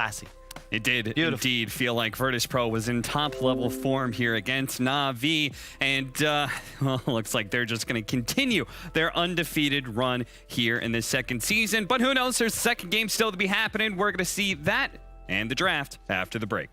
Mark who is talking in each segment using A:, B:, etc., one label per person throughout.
A: classy.
B: It did
A: Beautiful.
B: indeed feel like Virtus.pro was in top-level form here against Na'Vi, and well, looks like they're just going to continue their undefeated run here in this second season. But who knows? There's a second game still to be happening. We're going to see that and the draft after the break.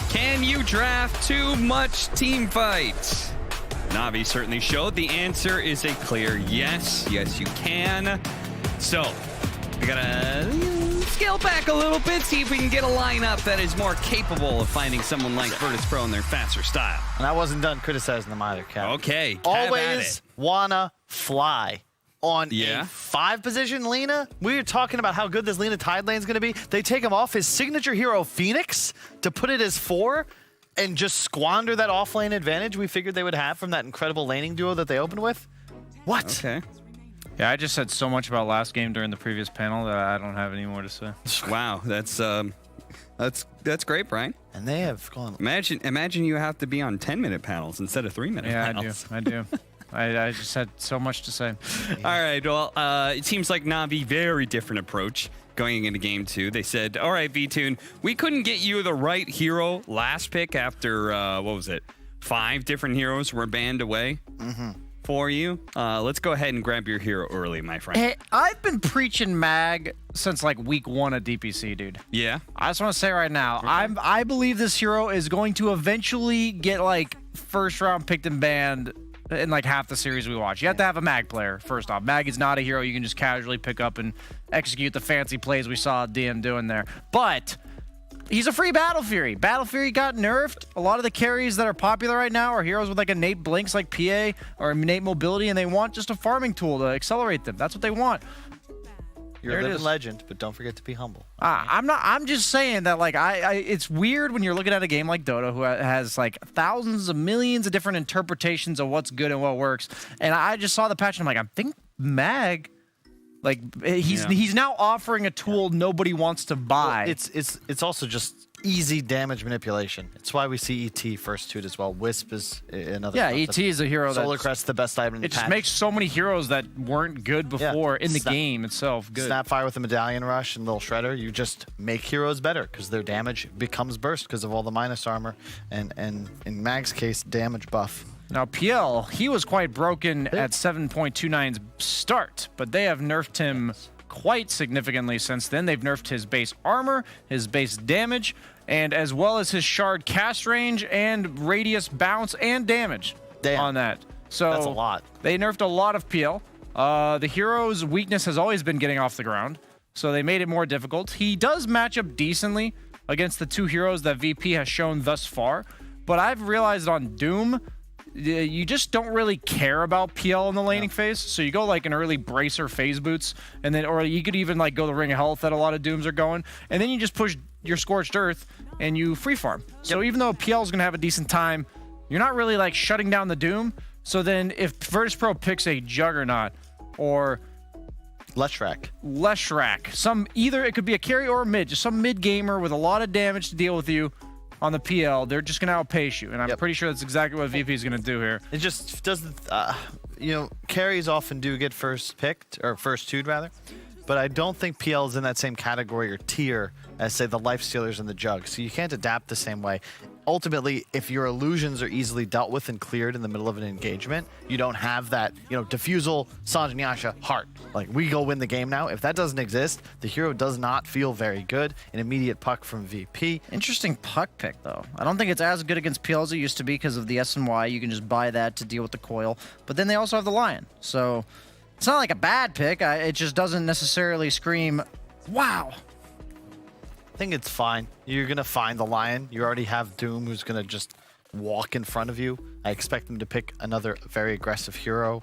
B: Can you draft too much team fight? Na'Vi certainly showed the answer is a clear yes. Yes, you can. So, we gotta scale back a little bit, see if we can get a lineup that is more capable of finding someone like Virtus.pro in their faster style.
A: And I wasn't done criticizing them either, Cap.
B: Okay,
A: Always wanna fly. On a 5 position Lina, we were talking about how good this Lina Tide lane is going to be. They take him off his signature hero Phoenix to put it as 4 and just squander that offlane advantage we figured they would have from that incredible laning duo that they opened with. What?
B: Okay.
C: Yeah, I just said so much about last game during the previous panel that I don't have any more to say.
B: Wow, that's great, Brian.
A: And they have gone.
B: Imagine you have to be on 10-minute panels instead of 3-minute panels.
C: Yeah, I do. I just had so much to say.
B: All right, well, it seems like Na'Vi, very different approach. going into game 2. They said, all right, V-Tune, we couldn't get you the right hero last pick after, what was it? 5 different heroes were banned away for you. Let's go ahead and grab your hero early, my friend.
C: Hey, I've been preaching Mag since like week 1 of DPC, dude.
B: Yeah?
C: I just want to say right now, I believe this hero is going to eventually get like first round picked and banned in like half the series we watch. You have to have a Mag player, first off. Mag is not a hero you can just casually pick up and execute the fancy plays we saw DM doing there. But he's a free Battle Fury. Battle Fury got nerfed. A lot of the carries that are popular right now are heroes with like innate blinks like PA or innate mobility, and they want just a farming tool to accelerate them. That's what they want.
A: You're a living legend, but don't forget to be humble.
C: I'm just saying that like it's weird when you're looking at a game like Dota who has like thousands of millions of different interpretations of what's good and what works. And I just saw the patch and I'm like, I think Mag, like he's now offering a tool nobody wants to buy.
A: Well, it's also just easy damage manipulation. It's why we see ET first toot as well. Wisp is another.
C: Yeah, ET is a hero.
A: Solar Crest, the best item in the
C: patch. It just makes so many heroes that weren't good before in the game itself good.
A: Snapfire with the Medallion Rush and Little Shredder, you just make heroes better because their damage becomes burst because of all the minus armor and in Mag's case, damage buff.
C: Now, PL, he was quite broken at 7.29's start, but they have nerfed him quite significantly since then. They've nerfed his base armor, his base damage, and as well as his shard cast range and radius bounce and damage on that. So
A: that's a lot.
C: They nerfed a lot of PL. The hero's weakness has always been getting off the ground, so they made it more difficult. He does match up decently against the 2 heroes that VP has shown thus far, but I've realized on Doom, you just don't really care about PL in the laning phase. So you go like an early bracer phase boots, and then, or you could even like go the Ring of Health that a lot of Dooms are going, and then you just push your Scorched Earth and you free farm. So even though PL is gonna have a decent time, you're not really like shutting down the Doom. So then if Virtus.pro picks a Juggernaut or Leshrac, either it could be a carry or a mid, just some mid gamer with a lot of damage to deal with you on the PL, they're just going to outpace you. And I'm pretty sure that's exactly what VP is going to do here.
A: It just doesn't, carries often do get first picked, or first two'd rather. But I don't think PL is in that same category or tier as, say, the Lifestealers and the Jug. So you can't adapt the same way. Ultimately, if your illusions are easily dealt with and cleared in the middle of an engagement, you don't have that, Diffusal, Sange and Yasha, heart. Like, we go win the game now. If that doesn't exist, the hero does not feel very good. An immediate puck from VP.
D: Interesting puck pick, though. I don't think it's as good against PL as it used to be because of the S&Y. You can just buy that to deal with the coil. But then they also have the Lion. So it's not like a bad pick. It just doesn't necessarily scream, wow.
A: I think it's fine. You're going to find the Lion. You already have Doom, who's going to just walk in front of you. I expect him to pick another very aggressive hero.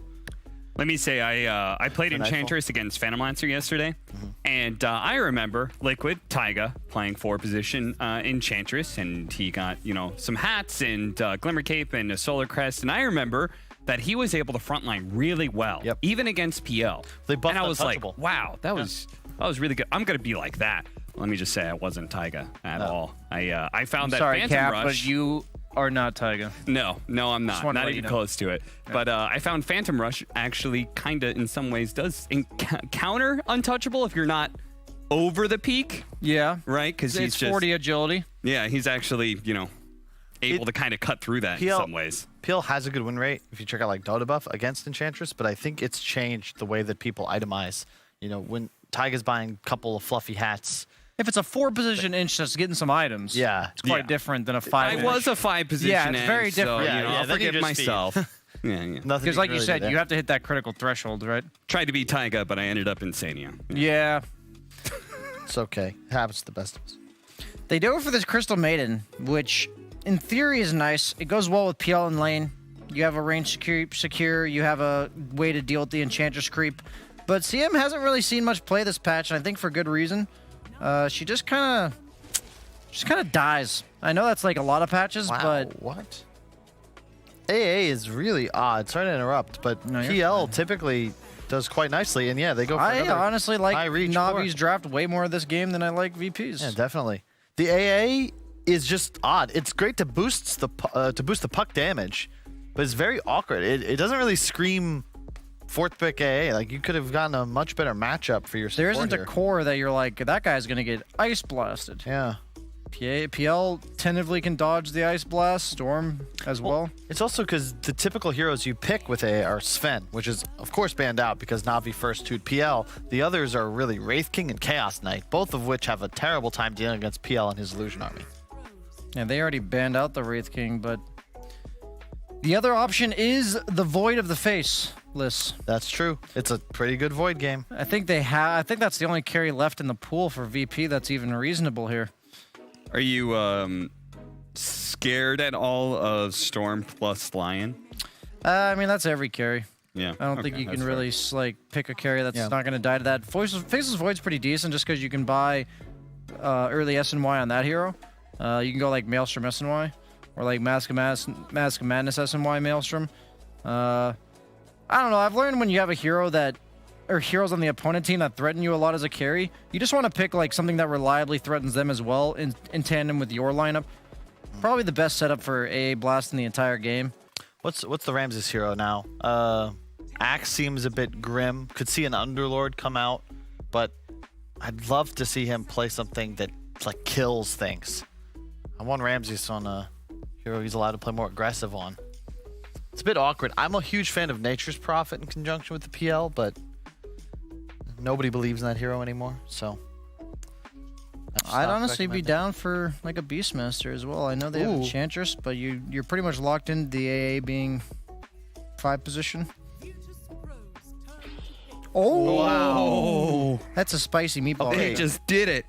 B: Let me say, I played Enchantress against Phantom Lancer yesterday, and I remember Liquid Taiga playing 4 position Enchantress, and he got, some hats and Glimmer Cape and a Solar Crest, and I remember that he was able to frontline really well, even against PL.
A: They buffed
B: and I was like,
A: Untouchable.
B: wow, that was really good. I'm going to be like that. Let me just say I wasn't Taiga at all. I found that Phantom
C: Cap,
B: Rush.
C: but you are not Taiga.
B: No, I'm not. Not even close to it.
C: Yeah.
B: But I found Phantom Rush actually kind of, in some ways, does counter Untouchable if you're not over the peak.
C: Yeah.
B: Right? Because he's just
C: 40 agility.
B: Yeah, he's actually, able to kind of cut through that in some ways.
A: PL has a good win rate if you check out like Dota buff against Enchantress, but I think it's changed the way that people itemize. When Taiga's buying a couple of fluffy hats.
C: If it's a 4-position inch that's getting some items, it's quite different than a 5
B: I was a 5-position
C: it's very different.
B: So, I'll forgive myself.
C: Because like you said, you have to hit that critical threshold, right?
B: Tried to be Taiga, but I ended up Insania.
C: Yeah.
A: It's okay. It happens to the best of us.
D: They do it for this Crystal Maiden, which in theory is nice. It goes well with PL and lane. You have a range secure. You have a way to deal with the Enchantress creep. But CM hasn't really seen much play this patch, and I think for good reason. She just kind of dies. I know that's like a lot of patches, but
A: what? AA is really odd. Sorry to interrupt, but PL typically does quite nicely, and they go for
D: I honestly like Navi's
A: core.
D: draft way more this game than I like VP's.
A: Yeah, definitely. The AA is just odd. It's great to boost the puck damage, but it's very awkward. It doesn't really scream 4th pick AA. Like, you could have gotten a much better matchup for your support
D: There isn't
A: here.
D: a core that you're like, that guy's going to get ice blasted.
A: Yeah.
D: PL tentatively can dodge the ice blast, Storm as well.
A: It's also because the typical heroes you pick with AA are Sven, which is, of course, banned out because Na'Vi first 2'd PL. The others are really Wraith King and Chaos Knight, both of which have a terrible time dealing against PL and his Illusion Army.
D: Yeah, they already banned out the Wraith King, but the other option is the Void of the Faceless.
A: That's true. It's a pretty good Void game.
D: I think that's the only carry left in the pool for VP that's even reasonable here.
B: Are you scared at all of Storm plus Lion?
D: I mean, that's every carry.
B: Yeah.
D: I don't think you can really like pick a carry that's not going to die to that. Faceless Void's pretty decent just because you can buy early SNY on that hero. You can go like Maelstrom SNY or like Mask of Madness SNY Maelstrom. I don't know. I've learned when you have a hero or heroes on the opponent team that threaten you a lot as a carry, you just want to pick like something that reliably threatens them as well in tandem with your lineup. Probably the best setup for AA Blast in the entire game.
A: What's the Ramses hero now? Axe seems a bit grim. Could see an Underlord come out, but I'd love to see him play something that like kills things. I want Ramses on a hero he's allowed to play more aggressive on. It's a bit awkward. I'm a huge fan of Nature's Prophet in conjunction with the PL, but nobody believes in that hero anymore, so
D: I'd honestly be down for like a Beastmaster as well. I know they have Enchantress, but you're pretty much locked into the AA being 5 position. Oh wow, that's a spicy meatball.
B: They just did it.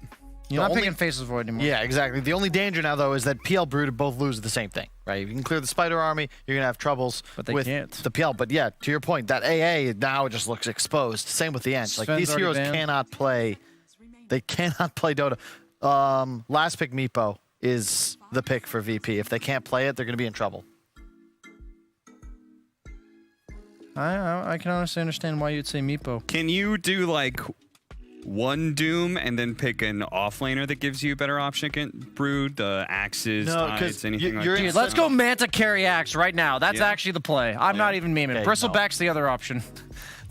D: You're not picking Faceless Void anymore.
A: Yeah, exactly. The only danger now, though, is that PL Brood both lose the same thing, right? If you can clear the Spider Army, you're going to have troubles with the PL. But yeah, to your point, that AA now just looks exposed. Same with the Ench. Like, these heroes cannot play. They cannot play Dota. Last pick Meepo is the pick for VP. If they can't play it, they're going to be in trouble.
D: I can honestly understand why you'd say Meepo.
B: Can you do like one Doom and then pick an offlaner that gives you a better option against Brood, the Axes, Tides, anything like that?
D: Dude, let's go Manta carry Axe right now. That's actually the play. I'm not even memeing.
A: Okay,
D: Bristleback's the other option.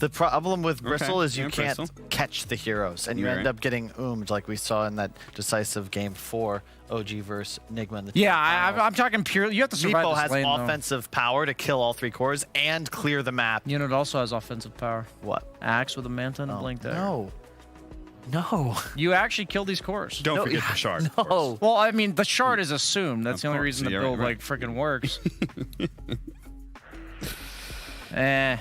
A: The problem with Bristle is you can't catch the heroes, and you end up getting oomed like we saw in that decisive game 4, OG versus Nigma. In the
D: I'm talking purely. You have to survive
A: Meepo
D: this
A: has
D: lane,
A: offensive power to kill all 3 cores and clear the map.
D: You know, it also has offensive power.
A: What?
D: Axe with a Manta and a Blink there.
A: No.
D: You actually kill these cores.
B: Don't forget the shard.
A: No.
D: Well, I mean, the shard is assumed. That's the only reason the build like freaking works. I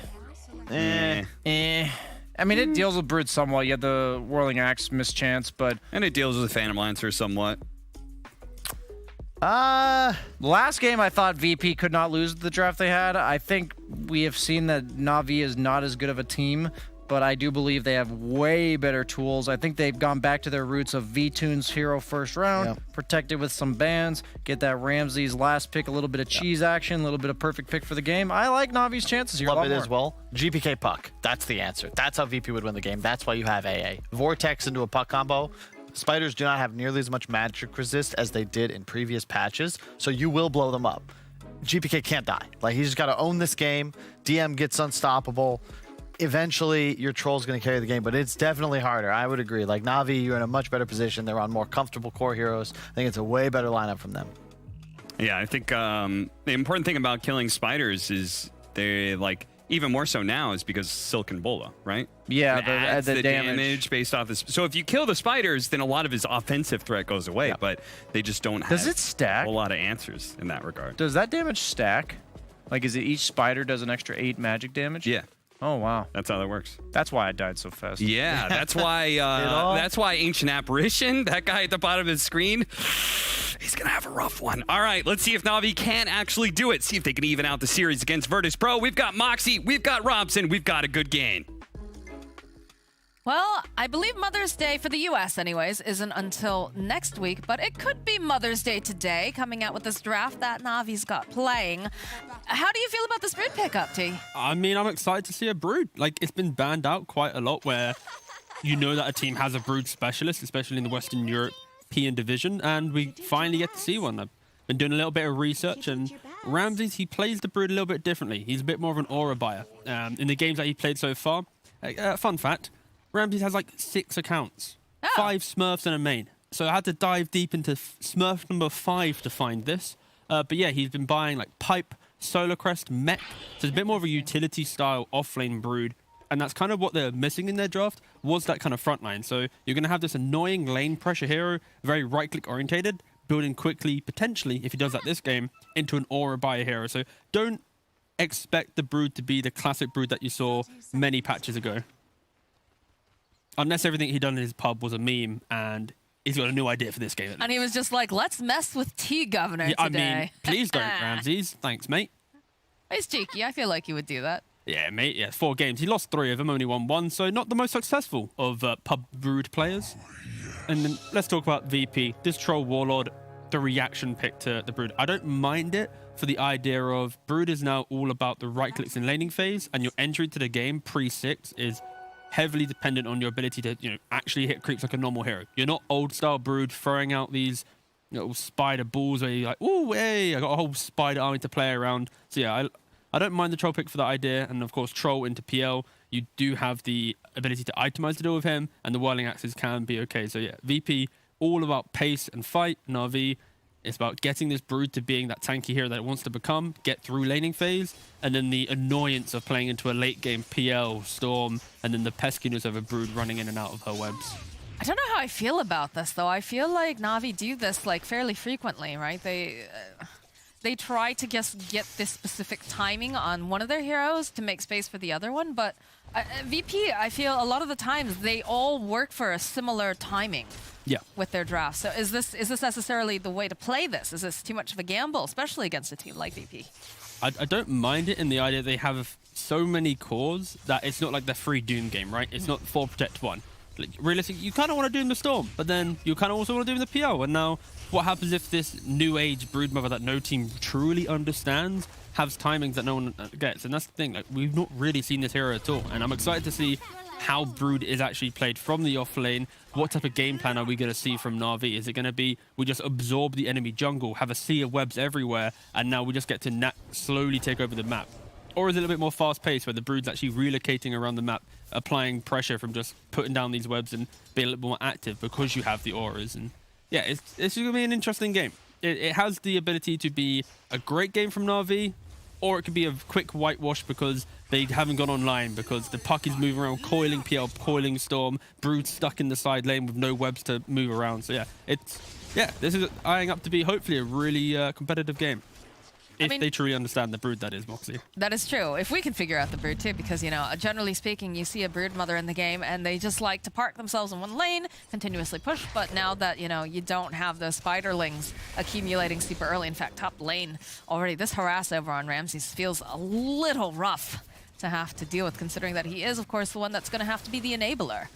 D: mean, it deals with Brood somewhat. You had the Whirling Axe mischance, but
B: And it deals with Phantom Lancer somewhat.
D: last game I thought VP could not lose the draft they had. I think we have seen that Na'Vi is not as good of a team, but I do believe they have way better tools. I think they've gone back to their roots of V-Tune's hero first round, protected with some bans, get that Ramses last pick, a little bit of cheese action, a little bit of perfect pick for the game. I like Navi's chances here.
A: Love it as well. GPK puck. That's the answer. That's how VP would win the game. That's why you have AA. Vortex into a puck combo. Spiders do not have nearly as much magic resist as they did in previous patches, so you will blow them up. GPK can't die. Like, he's just got to own this game. DM gets unstoppable. Eventually, your troll's going to carry the game, but it's definitely harder. I would agree. Like, Na'Vi, you're in a much better position. They're on more comfortable core heroes. I think it's a way better lineup from them.
B: Yeah, I think the important thing about killing spiders is they, like, even more so now is because Silken Bola, right?
D: Yeah,
B: the
D: damage.
B: damage based off this. So if you kill the spiders, then a lot of his offensive threat goes away, but they just don't have
D: Does it stack?
B: a lot of answers in that regard.
D: Does that damage stack? Like, is it each spider does an extra 8 magic damage?
B: Yeah.
D: Oh, wow.
B: That's how that works.
D: That's why I died so fast.
B: Yeah, that's why Ancient Apparition, that guy at the bottom of his screen, he's going to have a rough one. All right, let's see if Na'Vi can actually do it. See if they can even out the series against Virtus.pro. We've got Moxie, we've got Robson, we've got a good game.
E: Well, I believe Mother's Day for the U.S. anyways isn't until next week, but it could be Mother's Day today, coming out with this draft that Navi's got playing. How do you feel about this Brood pickup, T?
F: I mean, I'm excited to see a Brood. Like, it's been banned out quite a lot where you know that a team has a Brood specialist, especially in the Western European division, and we finally get to see one. I've been doing a little bit of research, and Ramses, he plays the Brood a little bit differently. He's a bit more of an aura buyer. In the games that he played so far, fun fact, Ramses has like 6 accounts, 5 Smurfs and a main. So I had to dive deep into Smurf number 5 to find this. But yeah, he's been buying like Pipe, Solar Crest, Mech. So it's a bit more of a utility style offlane Brood. And that's kind of what they're missing in their draft, was that kind of front line. So you're going to have this annoying lane pressure hero, very right-click orientated, building quickly, potentially, if he does that this game, into an aura buyer hero. So don't expect the Brood to be the classic Brood that you saw many patches ago. Unless everything he done in his pub was a meme and he's got a new idea for this game.
E: And he was just like, let's mess with T-Governor today.
F: I mean, please don't, Ramses. Thanks, mate.
E: He's cheeky. I feel like he would do that.
F: Yeah, mate. Yeah, 4 games. He lost 3 of them, only won 1. So not the most successful of pub Brood players. And then let's talk about VP. This Troll Warlord, the reaction pick to the Brood. I don't mind it for the idea of Brood is now all about the right clicks in laning phase, and your entry to the game pre-6 is heavily dependent on your ability to, actually hit creeps like a normal hero. You're not old style Brood throwing out these little spider balls where you're like, oh, hey, I got a whole spider army to play around. So yeah, I don't mind the Troll pick for that idea. And of course, Troll into PL, you do have the ability to itemize to deal with him, and the Whirling Axes can be okay. So yeah, VP, all about pace and fight. Na'Vi, it's about getting this Brood to being that tanky hero that it wants to become, get through laning phase, and then the annoyance of playing into a late game PL, Storm, and then the peskiness of a Brood running in and out of her webs.
E: I don't know how I feel about this, though. I feel like Na'Vi do this like fairly frequently, right? They try to just get this specific timing on one of their heroes to make space for the other one, but VP, I feel a lot of the times they all work for a similar timing.
F: Yeah.
E: With their draft. So is this necessarily the way to play this? Is this too much of a gamble, especially against a team like VP?
F: I don't mind it in the idea they have so many cores that it's not like the free Doom game, right? It's not 4 Protect 1. Like, realistically, you kind of want to Doom the Storm, but then you kind of also want to Doom the PO. And now, what happens if this new age Broodmother that no team truly understands has timings that no one gets? And that's the thing, like, we've not really seen this hero at all. And I'm excited to see how Brood is actually played from the off lane. What type of game plan are we going to see from Na'Vi? Is it going to be we just absorb the enemy jungle, have a sea of webs everywhere, and now we just get to slowly take over the map? Or is it a little bit more fast-paced where the Brood's actually relocating around the map, applying pressure from just putting down these webs and being a little more active because you have the auras? And yeah, it's going to be an interesting game. It has the ability to be a great game from Na'Vi, or it could be a quick whitewash because they haven't gone online, because the puck is moving around, coiling PL, coiling Storm, Brood stuck in the side lane with no webs to move around. So yeah, this is eyeing up to be hopefully a really competitive game. If they truly understand the Brood, that is, Moxie.
E: That is true. If we can figure out the Brood too, because, generally speaking, you see a Brood mother in the game and they just like to park themselves in one lane, continuously push. But now that, you don't have the spiderlings accumulating super early, in fact, top lane already, this harass over on Ramses feels a little rough to have to deal with, considering that he is, of course, the one that's going to have to be the enabler.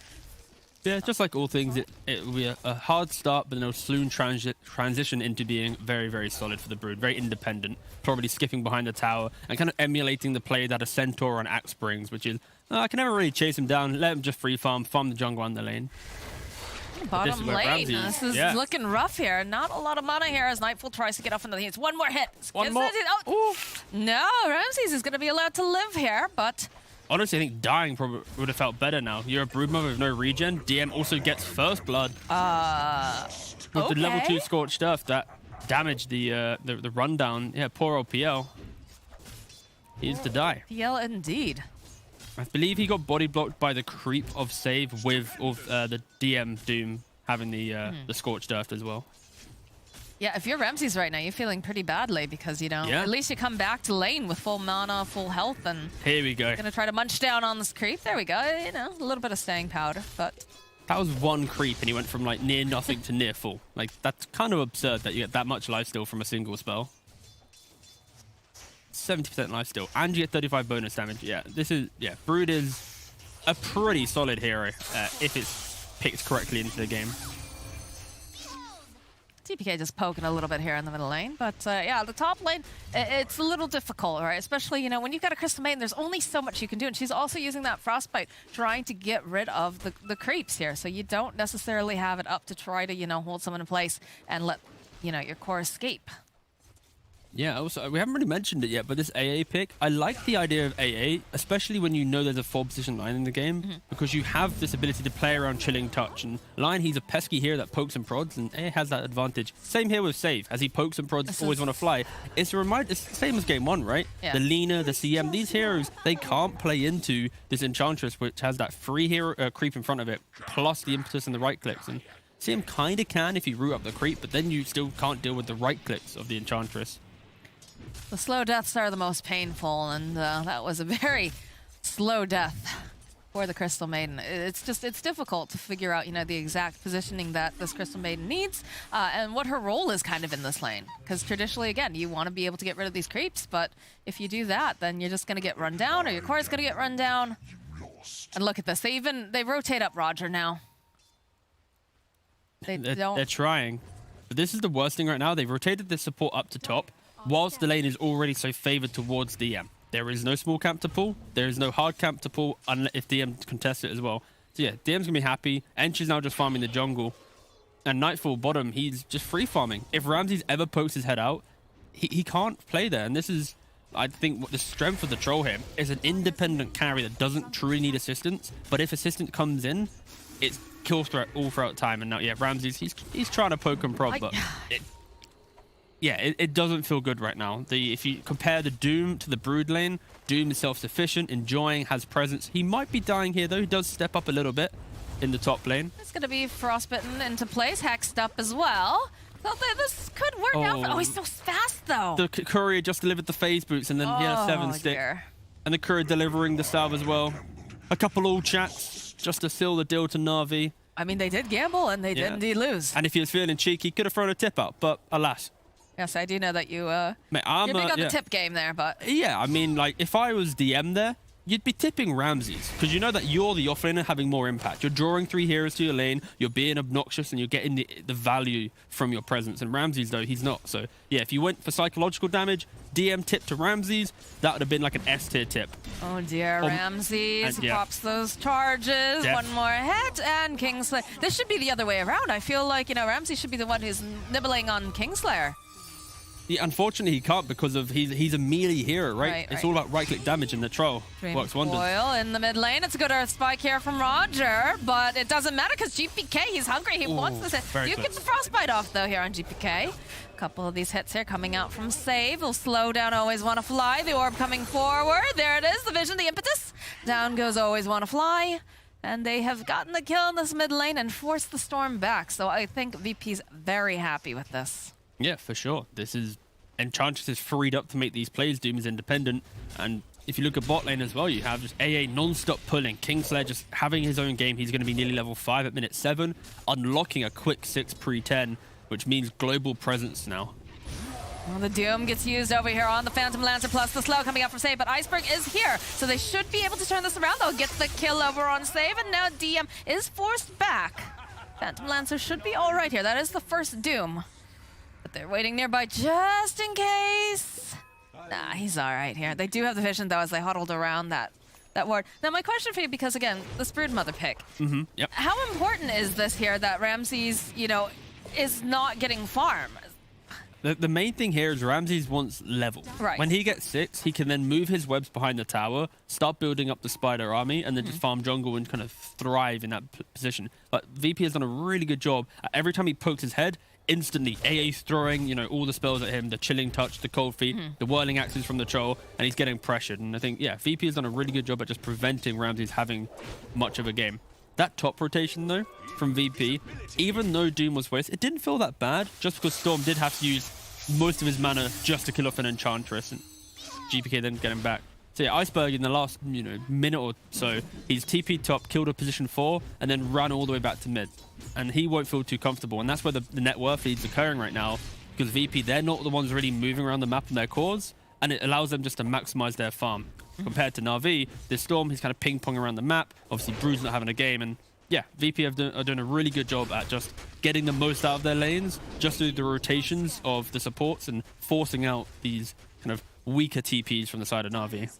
F: Yeah, just like all things, it will be a hard start, but then it'll soon transition into being very, very solid for the Brood, very independent, probably skipping behind the tower and kind of emulating the play that a Centaur on Axe brings, which is, I can never really chase him down, let him just free farm the jungle on the lane.
E: Bottom lane, this is looking rough here. Not a lot of mana here as Nightfall tries to get off into the heat. One more hit.
F: One more.
E: Oh, no, Ramses is going to be allowed to live here, but...
F: Honestly, I think dying probably would have felt better now. You're a Broodmother with no regen. DM also gets first blood. With the level 2 Scorched Earth that damaged the rundown. Yeah, poor old PL. He is to die.
E: PL indeed.
F: I believe he got body blocked by the creep of save with the DM Doom having the Scorched Earth as well.
E: Yeah, if you're Ramses right now, you're feeling pretty badly because, at least you come back to lane with full mana, full health, and...
F: Here we go.
E: Gonna try to munch down on this creep. There we go, a little bit of staying powder, but...
F: That was one creep, and he went from, near nothing to near full. That's kind of absurd that you get that much lifesteal from a single spell. 70% lifesteal, and you get 35 bonus damage. Yeah, Brood is a pretty solid hero if it's picked correctly into the game.
E: TPK just poking a little bit here in the middle lane, but the top lane, it's a little difficult, right? Especially, when you've got a Crystal Maiden, there's only so much you can do, and she's also using that Frostbite, trying to get rid of the creeps here, so you don't necessarily have it up to try to, hold someone in place and let, your core escape.
F: Yeah, also, we haven't really mentioned it yet, but this AA pick, I like the idea of AA, especially when you know there's a 4-position line in the game, because you have this ability to play around chilling touch. And line, he's a pesky hero that pokes and prods, and AA has that advantage. Same here with Save, as he pokes and prods, always want to fly. It's the same as game 1, right?
E: Yeah.
F: The Lina, the CM, these heroes, they can't play into this Enchantress, which has that free hero creep in front of it, plus the impetus and the right clicks. And CM kind of can if you root up the creep, but then you still can't deal with the right clicks of the Enchantress.
E: The slow deaths are the most painful, and that was a very slow death for the Crystal Maiden. It's difficult to figure out, the exact positioning that this Crystal Maiden needs, and what her role is kind of in this lane. Because traditionally, again, you want to be able to get rid of these creeps, but if you do that, then you're just going to get run down, or your core is going to get run down. And look at this. They rotate up Roger now.
F: They're trying. But this is the worst thing right now. They've rotated the support up to top, whilst the lane is already so favored towards DM. There is no small camp to pull. There is no hard camp to pull if DM contests it as well. So yeah, DM's going to be happy. Ench is now just farming the jungle. And Nightfall bottom, he's just free farming. If Ramses ever pokes his head out, he can't play there. And this is, I think, what the strength of the Troll here is an independent carry that doesn't truly need assistance. But if assistance comes in, it's kill threat all throughout time. And now, yeah, Ramses, he's trying to poke and prod, but it doesn't feel good right now. If you compare the Doom to the Brood lane, Doom is self-sufficient, enjoying, has presence. He might be dying here, though. He does step up a little bit in the top lane.
E: It's going to be frostbitten into place, hexed up as well. Thought that this could work out. Oh, he's so fast, though.
F: The courier just delivered the phase boots, and then he had a 7-stick.
E: Dear.
F: And the courier delivering the salve as well. A couple all chats just to seal the deal to Na'Vi.
E: I mean, they did gamble, and they did indeed lose.
F: And if he was feeling cheeky, he could have thrown a tip out, but alas.
E: Yes, I do know that you're big
F: I'm
E: on the tip game there, but...
F: Yeah, I mean, like, if I was DM there, you'd be tipping Ramses, because you know that you're the offlaner having more impact. You're drawing 3 heroes to your lane, you're being obnoxious, and you're getting the value from your presence. And Ramses, though, he's not. So, yeah, if you went for psychological damage, DM tip to Ramses, that would have been like an S-tier tip.
E: Oh, dear, Ramses pops those charges. One more hit, and Kingslayer. This should be the other way around. I feel like, Ramses should be the one who's nibbling on Kingslayer.
F: Yeah, unfortunately, he can't because of he's a melee hero, right? It's all about right-click damage, and the Troll works wonders.
E: Foil in the mid lane. It's a good earth spike here from Roger, but it doesn't matter because GPK, he's hungry. He wants this hit. You get the frostbite off, though, here on GPK. A couple of these hits here coming out from Save. Will slow down Always Wanna Fly. The orb coming forward. There it is, the vision, the impetus. Down goes Always Wanna Fly. And they have gotten the kill in this mid lane and forced the Storm back. So I think VP's very happy with this.
F: Yeah, for sure. This is... Enchantress is freed up to make these plays. Doom is independent. And if you look at bot lane as well, you have just AA non-stop pulling. Kingslayer just having his own game. He's going to be nearly level 5 at minute 7. Unlocking a quick 6 pre-10, which means global presence now.
E: Well, the Doom gets used over here on the Phantom Lancer plus the slow coming out from Save, but Iceberg is here, so they should be able to turn this around. They'll get the kill over on Save, and now DM is forced back. Phantom Lancer should be all right here. That is the first Doom. But they're waiting nearby just in case. Nah, he's all right here. They do have the vision, though, as they huddled around that ward. Now, my question for you, because, again, the Broodmother pick.
F: Yep.
E: How important is this here that Ramses, is not getting farm?
F: The main thing here is Ramses wants level.
E: Right.
F: When he gets 6, he can then move his webs behind the tower, start building up the spider army, and then just farm jungle and kind of thrive in that position. But VP has done a really good job. Every time he pokes his head, instantly AA's throwing, all the spells at him, the chilling touch, the cold feet, the whirling axes from the troll, and he's getting pressured. And I think, yeah, VP has done a really good job at just preventing Ramses having much of a game. That top rotation, though, from VP, even though Doom was wasted, it didn't feel that bad, just because Storm did have to use most of his mana just to kill off an Enchantress, and GPK then get him back. So yeah, Iceberg in the last, minute or so, he's TP top, killed a position 4, and then ran all the way back to mid. And he won't feel too comfortable, and that's where the net worth lead's occurring right now, because VP, they're not the ones really moving around the map in their cores, and it allows them just to maximize their farm. Compared to Na'Vi, this Storm, he's kind of ping-pong around the map. Obviously, Brood's not having a game, and yeah, VP are doing a really good job at just getting the most out of their lanes, just through the rotations of the supports and forcing out these kind of weaker TPs from the side of Na'Vi.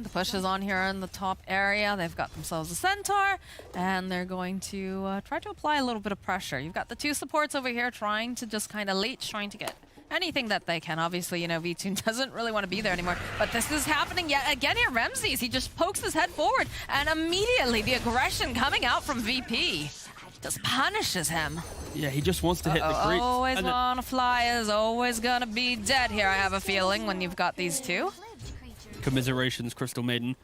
E: The push is on here in the top area. They've got themselves a Centaur, and they're going to try to apply a little bit of pressure. You've got the 2 supports over here trying to just kind of leech, trying to get anything that they can. Obviously, you know, V2 doesn't really want to be there anymore, but this is happening yet again here. Ramses, he just pokes his head forward, and immediately the aggression coming out from VP just punishes him.
F: Yeah, he just wants to hit the creep.
E: Always wanna fly is always gonna be dead here, I have a feeling, when you've got these two.
F: Commiserations, Crystal Maiden.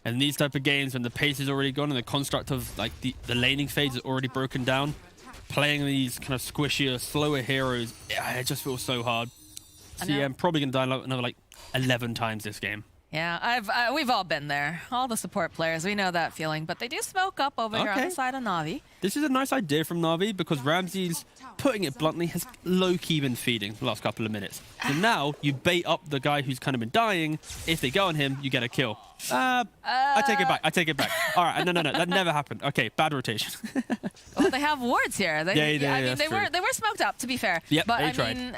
F: And these type of games, when the pace is already gone and the construct of like the laning phase is already broken down, playing these kind of squishier, slower heroes, it just feels so hard. So yeah, I'm probably gonna die another like 11 times this game.
E: Yeah, we've all been there. All the support players, we know that feeling. But they do smoke up over here on the side of Na'Vi.
F: This is a nice idea from Na'Vi because Ramses, putting it bluntly, has low-key been feeding the last couple of minutes. So now you bait up the guy who's kind of been dying. If they go on him, you get a kill. I take it back. I take it back. All right, no, that never happened. Okay, bad rotation.
E: Well, they have wards here. I mean, they were smoked up, to be fair.
F: Yep,
E: but
F: they tried.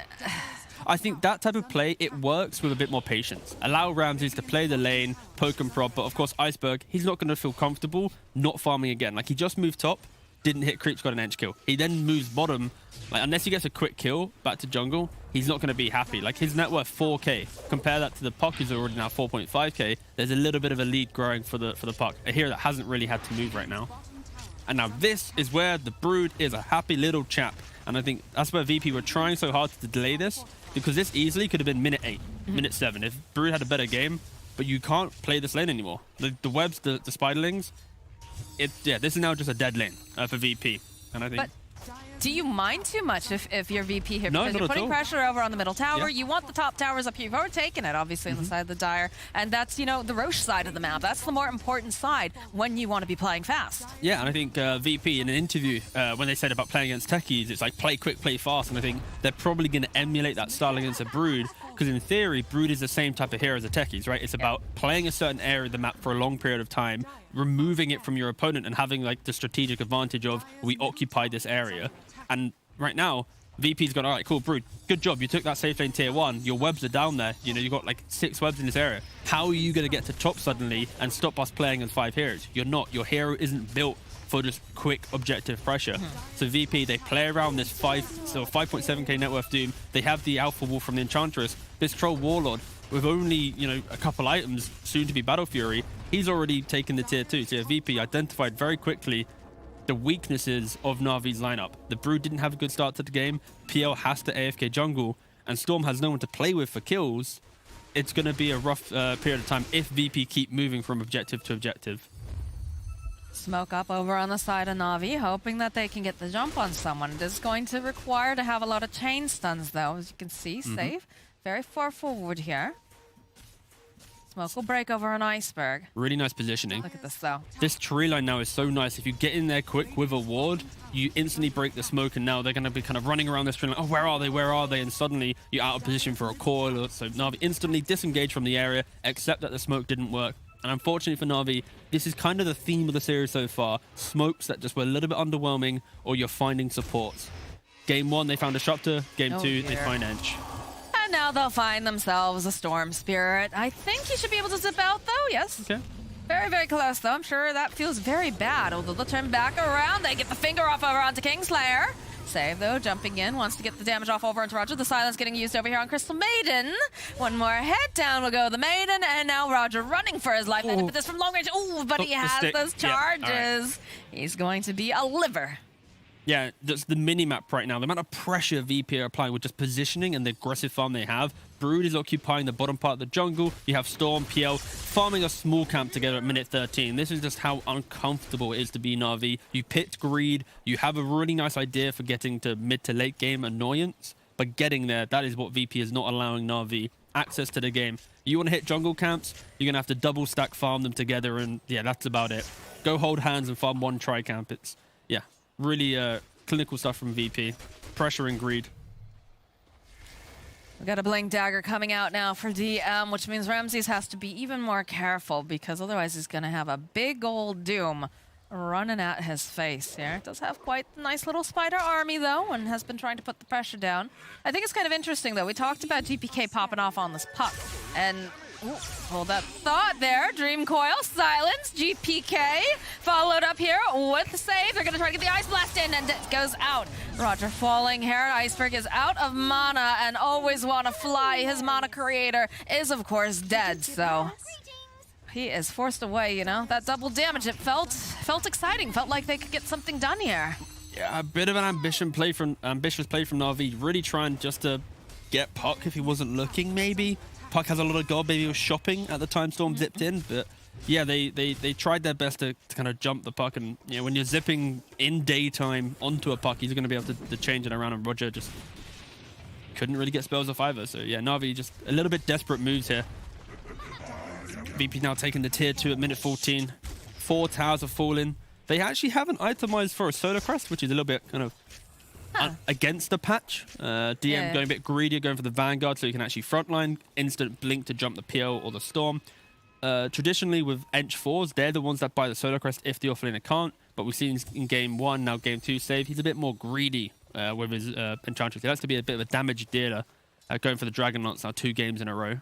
F: I think that type of play, it works with a bit more patience. Allow Ramses to play the lane, poke and prod, but of course Iceberg, he's not going to feel comfortable not farming again. Like, he just moved top, didn't hit creeps, got an edge kill. He then moves bottom. Like, unless he gets a quick kill back to jungle, he's not going to be happy. Like, his net worth 4k. Compare that to the puck, who's already now 4.5k. There's a little bit of a lead growing for the puck. A hero that hasn't really had to move right now. And now this is where the Brood is a happy little chap. And I think that's where VP were trying so hard to delay this, because this easily could have been minute 8, minute 7 if Brood had a better game. But you can't play this lane anymore. The webs, the spiderlings, this is now just a dead lane for VP. And I think.
E: But do you mind too much if you're VP here?
F: No,
E: because
F: not
E: you're
F: at
E: putting
F: all.
E: pressure over on the middle tower.
F: Yeah.
E: You want the top towers up here. You've already taken it, obviously, on the side of the Dire. And that's, you know, the Roche side of the map. That's the more important side when you want to be playing fast.
F: Yeah, and I think VP in an interview, when they said about playing against techies, it's like play quick, play fast. And I think they're probably going to emulate that style against a Brood, because in theory, Brood is the same type of hero as the techies, right? It's about playing a certain area of the map for a long period of time, removing it from your opponent and having like the strategic advantage of, we occupy this area. And right now, VP's gone, all right, cool, Brood, good job. You took that safe lane tier 1. Your webs are down there. You know, you've got like 6 webs in this area. How are you going to get to top suddenly and stop us playing as 5 heroes? You're not. Your hero isn't built for just quick objective pressure. So VP, they play around this 5.7k net worth Doom. They have the Alpha Wolf from the Enchantress. This Troll Warlord, with only, you know, a couple items, soon to be Battle Fury, he's already taken the tier 2. So yeah, VP identified very quickly the weaknesses of Na'Vi's lineup. The Brood didn't have a good start to the game. PL has to AFK jungle, and Storm has no one to play with for kills. It's going to be a rough period of time if VP keep moving from objective to objective.
E: Smoke up over on the side of Na'Vi, hoping that they can get the jump on someone. It is going to require to have a lot of chain stuns, though, as you can see. Safe. Very far forward here. Smoke will break over an Iceberg.
F: Really nice positioning.
E: Look at this, though.
F: This tree line now is so nice. If you get in there quick with a ward, you instantly break the smoke, and now they're going to be kind of running around this tree line. Oh, where are they? Where are they? And suddenly you're out of position for a coil. So Na'Vi instantly disengaged from the area, except that the smoke didn't work. And unfortunately for Na'Vi, this is kind of the theme of the series so far. Smokes that just were a little bit underwhelming, or you're finding supports. Game 1, they found a Disruptor. Game 2, they find Edge.
E: And now they'll find themselves a Storm Spirit. I think he should be able to zip out, though. Yes.
F: Okay.
E: Very, very close, though. I'm sure that feels very bad. Although they'll turn back around. They get the finger off over onto Kingslayer. Save, though, jumping in, wants to get the damage off over onto Roger. The silence getting used over here on Crystal Maiden. One more head down will go the Maiden, and now Roger running for his life. And if this from long range, but he has those charges. Yeah, right. He's going to be a liver.
F: Yeah, that's the mini-map right now. The amount of pressure VP are applying with just positioning and the aggressive farm they have. Brood is occupying the bottom part of the jungle. You have Storm, PL, farming a small camp together at minute 13. This is just how uncomfortable it is to be Na'Vi. You picked greed. You have a really nice idea for getting to mid to late game annoyance. But getting there, that is what VP is not allowing Na'Vi access to the game. You want to hit jungle camps, you're going to have to double stack farm them together. And yeah, that's about it. Go hold hands and farm one tri-camp. It's, yeah. Really clinical stuff from VP. Pressure and greed.
E: We got a Blink Dagger coming out now for DM, which means Ramses has to be even more careful, because otherwise he's going to have a big old Doom running at his face here. It does have quite a nice little spider army, though, and has been trying to put the pressure down. I think it's kind of interesting, though. We talked about DPK popping off on this puck, and Hold that thought there. Dream Coil, silence, GPK. Followed up here with the save. They're going to try to get the Ice Blast in, and it goes out. Roger falling here. Iceberg is out of mana and always want to fly. His mana creator is, of course, dead, so he is forced away, you know. That double damage, it felt exciting. Felt like they could get something done here.
F: Yeah, a bit of an ambitious play from Na'Vi. Really trying just to get Puck if he wasn't looking, maybe. Puck has a lot of gold. Maybe he was shopping at the time Storm zipped in, but yeah, they tried their best to kind of jump the Puck, and you know, when you're zipping in daytime onto a Puck, he's going to be able to change it around, and Roger just couldn't really get spells off either. So yeah, Na'Vi just a little bit desperate moves here. VP now taking the tier 2 at minute 14. 4 towers have fallen. They actually haven't itemized for a Solar Crest, which is a little bit kind of against the patch. DM going a bit greedier, going for the Vanguard so you can actually frontline, instant blink to jump the PL or the Storm. Traditionally with Ench 4s, they're the ones that buy the Solar Crest if the offlaner can't, but we've seen in game 1, now game 2 save, he's a bit more greedy with his Enchantress. He likes to be a bit of a damage dealer, going for the Dragon Lance now 2 games in a row.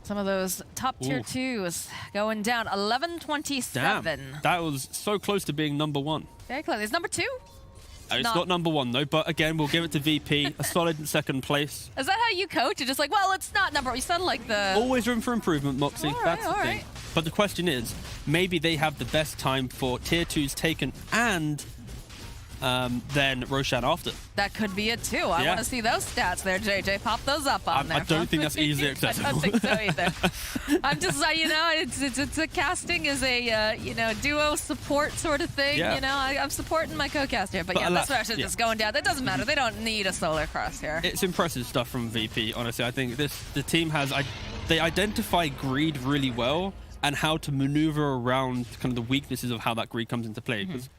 E: Some of those top tier 2s going down. 11-27.
F: Damn, that was so close to being number 1.
E: Very close. It's number 2?
F: It's not number 1 though, but again, we'll give it to VP. A solid second place.
E: Is that how you coach? You're just like, well, it's not number. You sound like the.
F: Always room for improvement, Moxie.
E: All right,
F: That's the
E: all
F: thing.
E: right.
F: But the question is, maybe they have the best time for tier 2s taken and then Roshan after.
E: That could be it too. I want to see those stats there, JJ. Pop those up on there.
F: I don't think that's easily accessible.
E: I don't think so either. I'm just, you know, it's a casting is a you know, duo support sort of thing.
F: Yeah.
E: You know, I'm supporting my co-cast here, but yeah,
F: alas,
E: this Roshan is going down. That doesn't matter. They don't need a Solar Cross here.
F: It's impressive stuff from VP. Honestly, I think the team has they identify greed really well and how to maneuver around kind of the weaknesses of how that greed comes into play. Because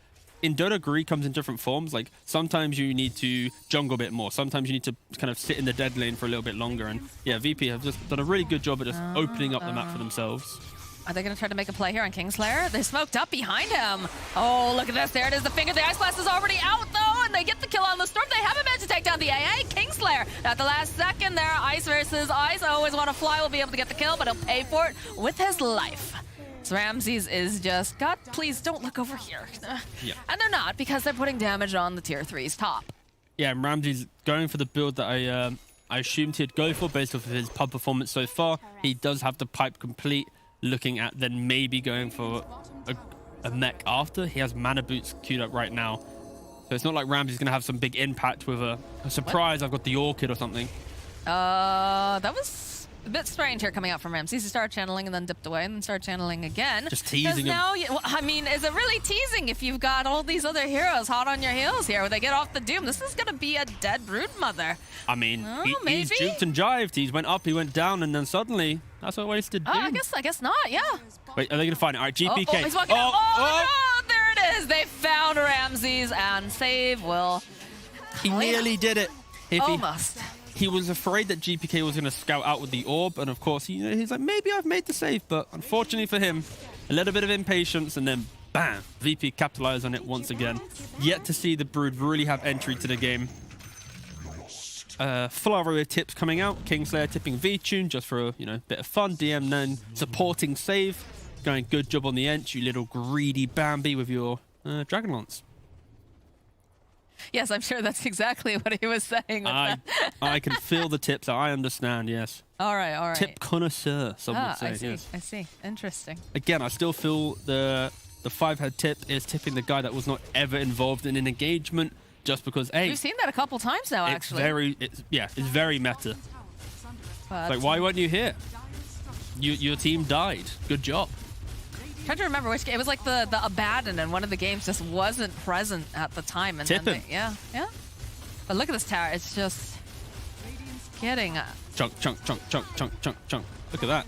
F: in Dota, greed comes in different forms. Like, sometimes you need to jungle a bit more. Sometimes you need to kind of sit in the dead lane for a little bit longer. And yeah, VP have just done a really good job at just opening up the map for themselves.
E: Are they going to try to make a play here on Kingslayer? They smoked up behind him. Oh, look at this. There it is. The finger. The Ice Blast is already out, though, and they get the kill on the Storm. They haven't managed to take down the AA. Kingslayer at the last second there. Ice versus Ice. Always want to fly. Will be able to get the kill, but he'll pay for it with his life. So Ramses is just, God, please don't look over here.
F: Yeah.
E: And they're not, because they're putting damage on the tier 3's top.
F: Yeah, and Ramsey's going for the build that I assumed he'd go for based off of his pub performance so far. He does have the pipe complete, looking at then maybe going for a mech after. He has mana boots queued up right now. So it's not like Ramsey's going to have some big impact with a surprise. I've got the Orchid or something.
E: That was a bit strange here coming out from Ramses. He started channeling and then dipped away and then started channeling again.
F: Just teasing him.
E: Now, I mean, is it really teasing if you've got all these other heroes hot on your heels here where they get off the Doom? This is going to be a dead Broodmother.
F: I mean,
E: maybe.
F: he's juked and jived. He went up, he went down, and then suddenly, that's a wasted Doom.
E: I guess not, yeah.
F: Wait, are they going to find it? All right, GPK.
E: Oh, he's walking out. Oh, no, there it is. They found Ramses, and save will...
F: He nearly did it.
E: Almost.
F: He was afraid that GPK was going to scout out with the orb, and of course, he's like, maybe I've made the save, but unfortunately for him, a little bit of impatience, and then bam, VP capitalized on it once again. Yet to see the Brood really have entry to the game. Flurry of tips coming out. Kingslayer tipping V-Tune just for a bit of fun. DM then supporting save. Going good job on the Ench, you little greedy Bambi with your Dragon Lance.
E: Yes, I'm sure that's exactly what he was saying.
F: I can feel the tips. I understand, yes.
E: All right.
F: Tip connoisseur, some would say.
E: I see,
F: yes.
E: I see. Interesting.
F: Again, I still feel the 5-head tip is tipping the guy that was not ever involved in an engagement just because, hey...
E: We've seen that a couple times now, actually.
F: It's very meta. Like, why weren't you here? Your team died. Good job.
E: I'm trying to remember which game. It was like the Abaddon, and one of the games just wasn't present at the time. And
F: Tip
E: then
F: him.
E: Yeah. But look at this tower. It's just getting
F: Chunk. Look at that.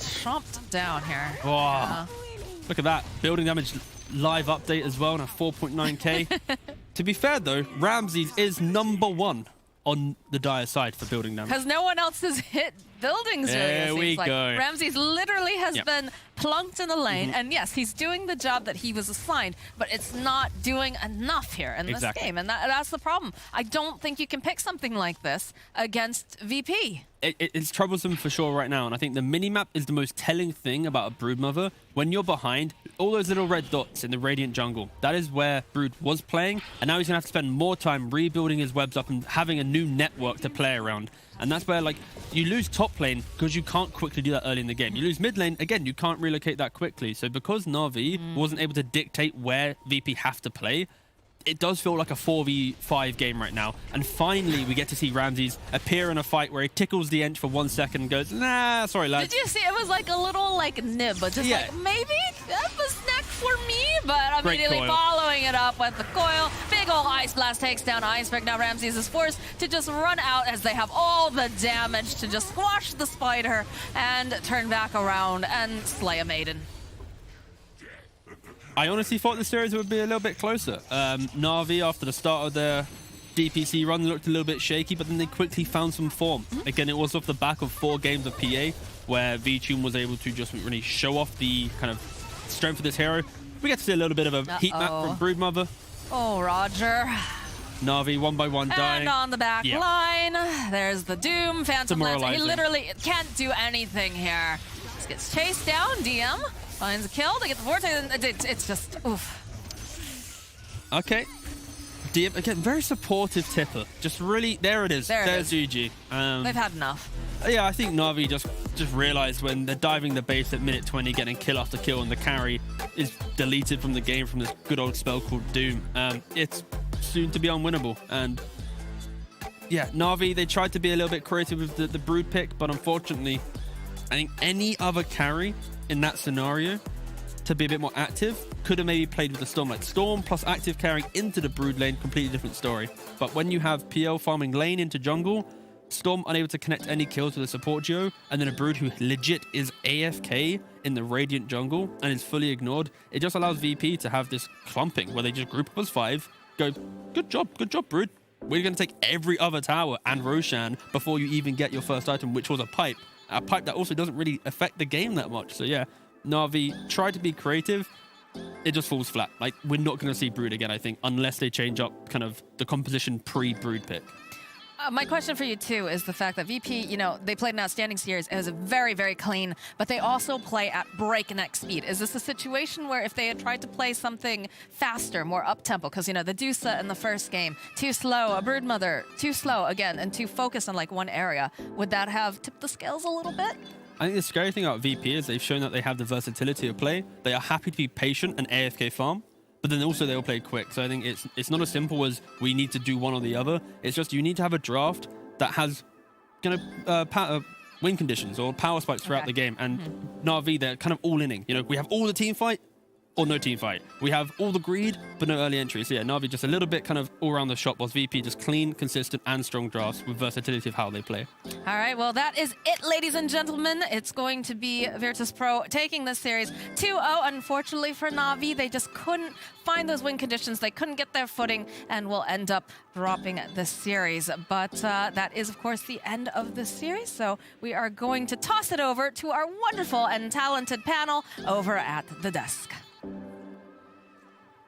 E: chomped down here.
F: Wow. Look at that. Building damage live update as well, and a 4.9k. To be fair, though, Ramses is #1 on the dire side for building damage.
E: Because no one else has hit buildings.
F: There
E: really,
F: we
E: like.
F: go.
E: Ramses literally has been plunked in the lane, and yes, he's doing the job that he was assigned, but it's not doing enough here in this game, and that's the problem. I don't think you can pick something like this against VP.
F: It's troublesome for sure right now, and I think the minimap is the most telling thing about a Broodmother. When you're behind, all those little red dots in the Radiant jungle, that is where Brood was playing, and now he's going to have to spend more time rebuilding his webs up and having a new network to play around. And that's where, like, you lose top lane because you can't quickly do that early in the game. You lose mid lane, again, you can't relocate that quickly. So because Na'Vi wasn't able to dictate where VP have to play, it does feel like a 4v5 game right now. And finally, we get to see Ramses appear in a fight where he tickles the Ench for 1 second and goes, nah, sorry, lads.
E: Did you see? It was like a little, like, nib, but just like, maybe that was next for me, but immediately following it up with the coil. Big ol' Ice Blast takes down Iceberg. Now Ramses is forced to just run out as they have all the damage to just squash the spider and turn back around and slay a maiden.
F: I honestly thought the series would be a little bit closer. Na'Vi, after the start of their DPC run, looked a little bit shaky, but then they quickly found some form. Again, it was off the back of 4 games of PA, where VTune was able to just really show off the kind of strength of this hero. We get to see a little bit of a heat map from Broodmother.
E: Oh, Roger.
F: Na'Vi, 1 by 1, dying.
E: And on the back line, there's the Doom. Phantom Lancer. He literally can't do anything here. Just gets chased down. DM finds a kill. They get the vortex. It's just, oof.
F: Okay. DM, again, very supportive tipper. Just really, there it is. There's GG.
E: They've had enough.
F: Yeah, I think Na'Vi just realized when they're diving the base at minute 20, getting kill after kill, and the carry is deleted from the game from this good old spell called Doom. It's soon to be unwinnable. And yeah, Na'Vi, they tried to be a little bit creative with the Brood pick, but unfortunately, I think any other carry in that scenario to be a bit more active could have maybe played with the Storm. Like Storm plus active carrying into the Brood lane, completely different story. But when you have PL farming lane into jungle, Storm unable to connect any kills with a support duo, and then a Brood who legit is AFK in the Radiant jungle and is fully ignored, it just allows VP to have this clumping where they just group up as 5, go, good job, Brood. We're going to take every other tower and Roshan before you even get your first item, which was a pipe. A pipe that also doesn't really affect the game that much. So yeah, Na'Vi tried to be creative. It just falls flat. Like, we're not going to see Brood again, I think, unless they change up kind of the composition pre-Brood pick.
E: My question for you, too, is the fact that VP, you know, they played an outstanding series. It was very, very clean, but they also play at breakneck speed. Is this a situation where if they had tried to play something faster, more up-tempo, because, you know, the Dusa in the first game, too slow, a Broodmother, too slow again, and too focused on, like, one area, would that have tipped the scales a little bit?
F: I think the scary thing about VP is they've shown that they have the versatility of play. They are happy to be patient and AFK farm, but then also they'll play quick. So I think it's not as simple as we need to do one or the other. It's just you need to have a draft that has kind of win conditions or power spikes throughout the game. And Na'Vi, they're kind of all-inning. You know, we have all the team fight or no team fight. We have all the greed, but no early entry. So yeah, Na'Vi just a little bit kind of all around the shop, whilst VP just clean, consistent, and strong drafts with versatility of how they play.
E: All right, well, that is it, ladies and gentlemen. It's going to be Virtus.pro taking this series 2-0. Unfortunately for Na'Vi, they just couldn't find those win conditions. They couldn't get their footing and will end up dropping this series. But that is, of course, the end of the series. So we are going to toss it over to our wonderful and talented panel over at the desk.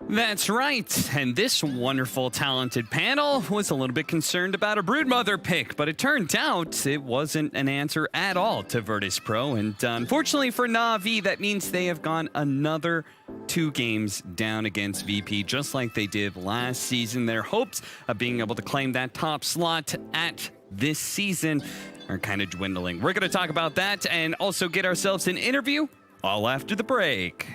B: That's right, and this wonderful, talented panel was a little bit concerned about a Broodmother pick, but it turned out it wasn't an answer at all to Virtus.pro, and unfortunately for Na'Vi, that means they have gone another 2 games down against VP, just like they did last season. Their hopes of being able to claim that top slot at this season are kind of dwindling. We're going to talk about that and also get ourselves an interview all after the break.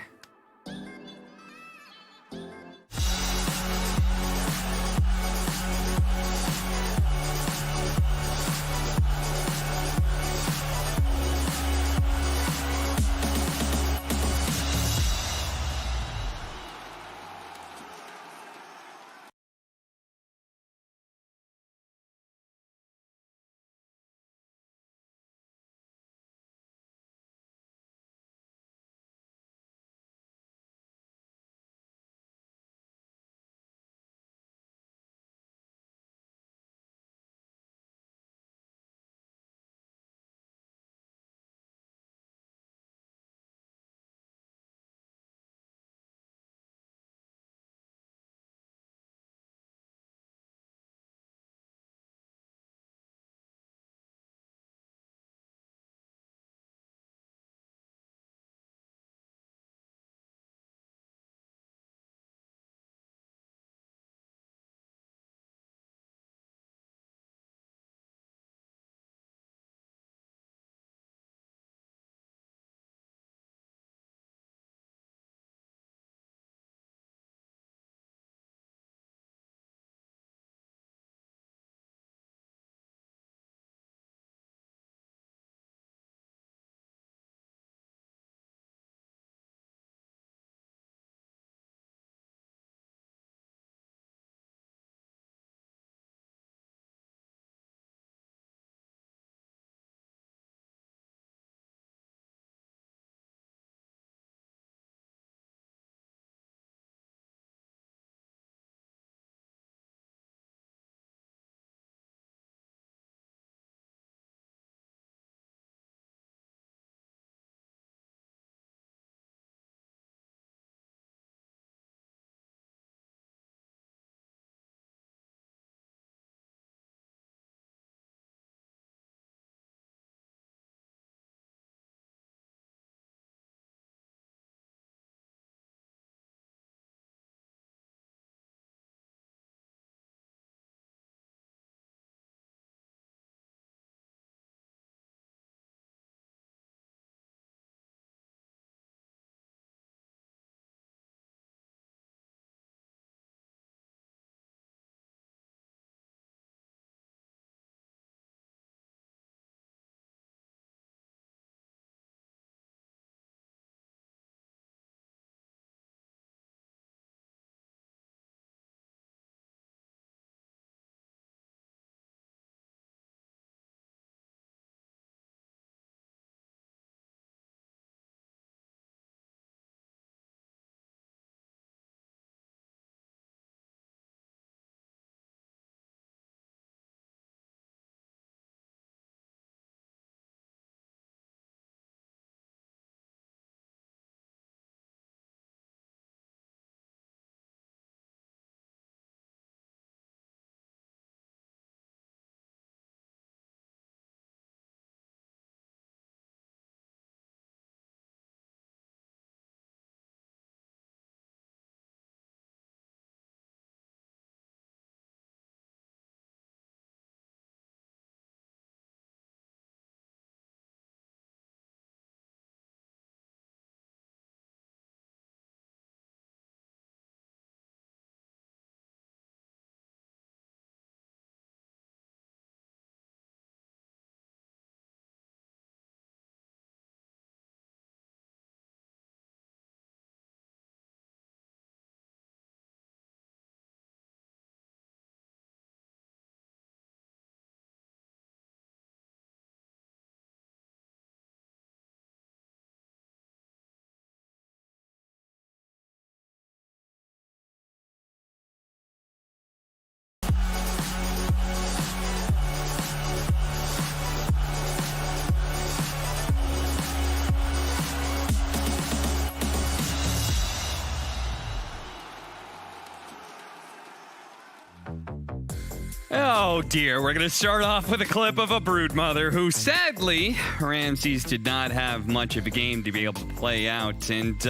B: Oh dear, we're gonna start off with a clip of a broodmother who sadly, Ramses did not have much of a game to be able to play out. And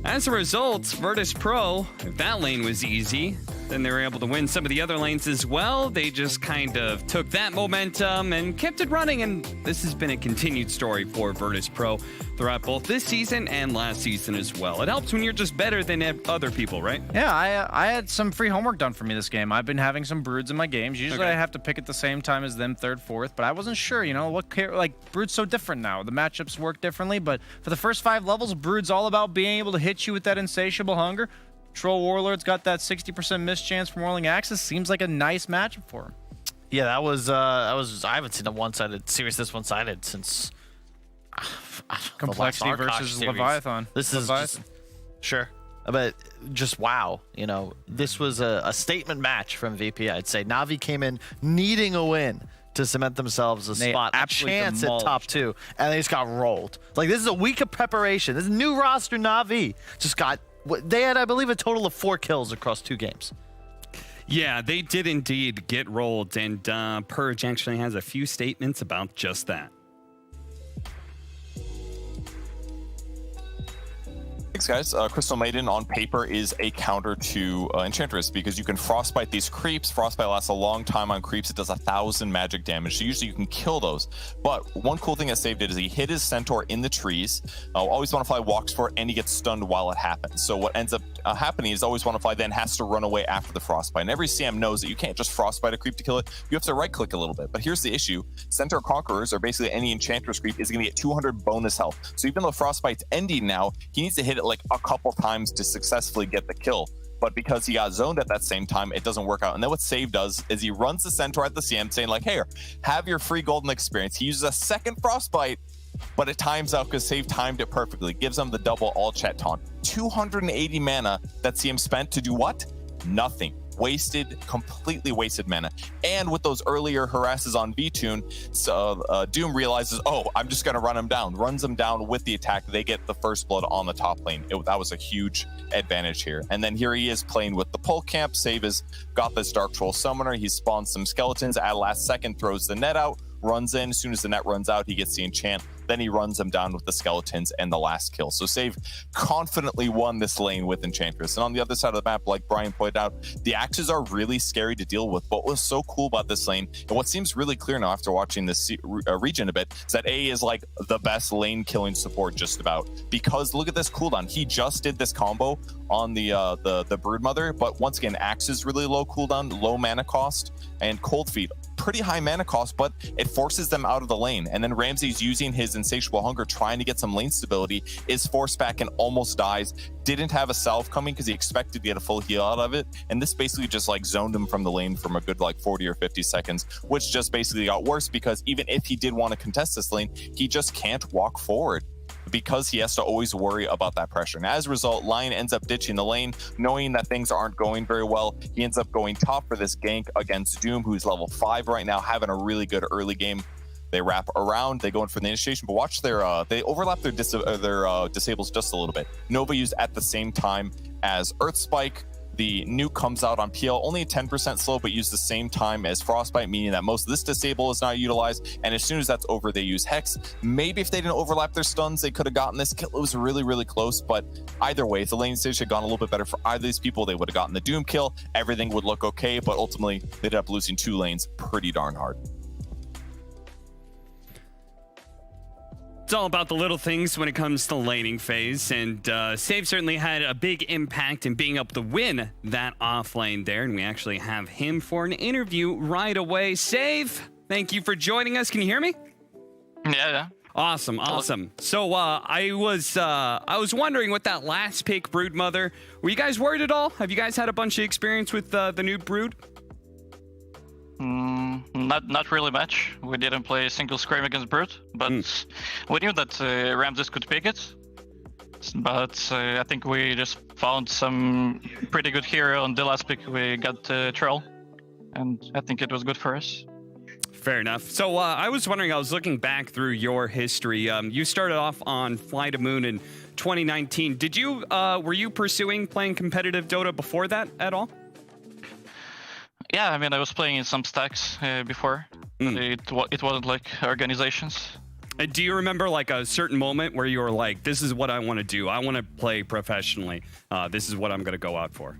B: as a result, Virtus.pro, if that lane was easy, then they were able to win some of the other lanes as well. They just kind of took that momentum and kept it running, and this has been a continued story for Virtus.pro throughout both this season and last season as well. It helps when you're just better than other people, right?
C: Yeah, I had some free homework done for me this game. I've been having some broods in my games. Usually I have to pick at the same time as them, third, fourth, but I wasn't sure, like brood's so different now. The matchups work differently, but for the first 5 levels, brood's all about being able to hit you with that insatiable hunger. Troll Warlord's got that 60% miss chance from Whirling Axis. Seems like a nice matchup for him.
A: Yeah, that was I haven't seen a one-sided series this one-sided since
C: Complexity
A: the last
C: versus
A: Arkosh series.
C: Leviathan.
A: This is just, sure, but just wow. This was a statement match from VP. I'd say Na'Vi came in needing a win to cement themselves a spot, a chance at top 2, and they just got rolled. Like, this is a week of preparation. This is new roster Na'Vi just got. They had, I believe, a total of 4 kills across 2 games.
B: Yeah, they did indeed get rolled, and Purge actually has a few statements about just that.
G: Thanks, guys. Crystal Maiden on paper is a counter to Enchantress because you can frostbite these creeps. Frostbite lasts a long time on creeps. It does 1,000 magic damage, so usually you can kill those. But one cool thing that Save did is he hit his centaur in the trees. Always Wanna Fly walks for it, and he gets stunned while it happens. So what ends up happening is Always Wanna Fly then has to run away after the frostbite. And every CM knows that you can't just frostbite a creep to kill it. You have to right-click a little bit. But here's the issue. Centaur Conquerors, or basically any Enchantress creep, is going to get 200 bonus health. So even though frostbite's ending now, he needs to hit it like a couple times to successfully get the kill. But because he got zoned at that same time, it doesn't work out. And then what Save does is he runs the Centaur at the CM saying like, hey, have your free golden experience. He uses a second frostbite, but it times out because Save timed it perfectly. Gives him the double all chat taunt. 280 mana that CM spent to do what? Nothing. Completely wasted mana. And with those earlier harasses on V-Tune, Doom realizes, oh, I'm just going to run him down. Runs him down with the attack. They get the first blood on the top lane. That was a huge advantage here. And then here he is playing with the pull camp. Save has got this Dark Troll Summoner. He spawns some skeletons. At last second, throws the net out. Runs in. As soon as the net runs out, he gets the enchant. Then he runs them down with the skeletons and the last kill. So Save confidently won this lane with Enchantress. And on the other side of the map, like Brian pointed out, the axes are really scary to deal with. But what's so cool about this lane, and what seems really clear now after watching this region a bit, is that A is like the best lane killing support just about. Because look at this cooldown. He just did this combo on the Broodmother, but once again, Axe is really low cooldown, low mana cost, and Cold Feet pretty high mana cost, but it forces them out of the lane. And then Ramses using his insatiable hunger, trying to get some lane stability, is forced back and almost dies. Didn't have a salve coming because he expected to get a full heal out of it, and this basically just like zoned him from the lane from a good like 40 or 50 seconds, which just basically got worse because even if he did want to contest this lane, he just can't walk forward because he has to always worry about that pressure. And as a result, Lion ends up ditching the lane, knowing that things aren't going very well. He ends up going top for this gank against Doom, who's level 5 right now, having a really good early game. They wrap around, they go in for the initiation, but watch they overlap their disables just a little bit. Nova used at the same time as Earth Spike. The nuke comes out on PL, only a 10% slow, but used the same time as Frostbite, meaning that most of this disable is not utilized. And as soon as that's over, they use Hex. Maybe if they didn't overlap their stuns, they could have gotten this kill. It was really, really close. But either way, if the lane stage had gone a little bit better for either of these people, they would have gotten the Doom kill. Everything would look okay, but ultimately, they ended up losing 2 lanes pretty darn hard.
B: It's all about the little things when it comes to the laning phase, and Save certainly had a big impact in being able to win that off lane there, and we actually have him for an interview right away. Save, thank you for joining us. Can you hear me?
H: Yeah.
B: Awesome. So I was wondering with that last pick, Broodmother, were you guys worried at all? Have you guys had a bunch of experience with the new Brood?
H: Not really much. We didn't play a single scrim against Brood, but we knew that Ramses could pick it. But I think we just found some pretty good hero on the last pick. We got Troll, and I think it was good for us.
B: Fair enough. So I was wondering, I was looking back through your history. You started off on Fly to Moon in 2019. Did you were you pursuing playing competitive Dota before that at all?
H: Yeah, I mean, I was playing in some stacks before. It wasn't like organizations.
B: Do you remember like a certain moment where you were like, this is what I want to do. I want to play professionally. This is what I'm going to go out for.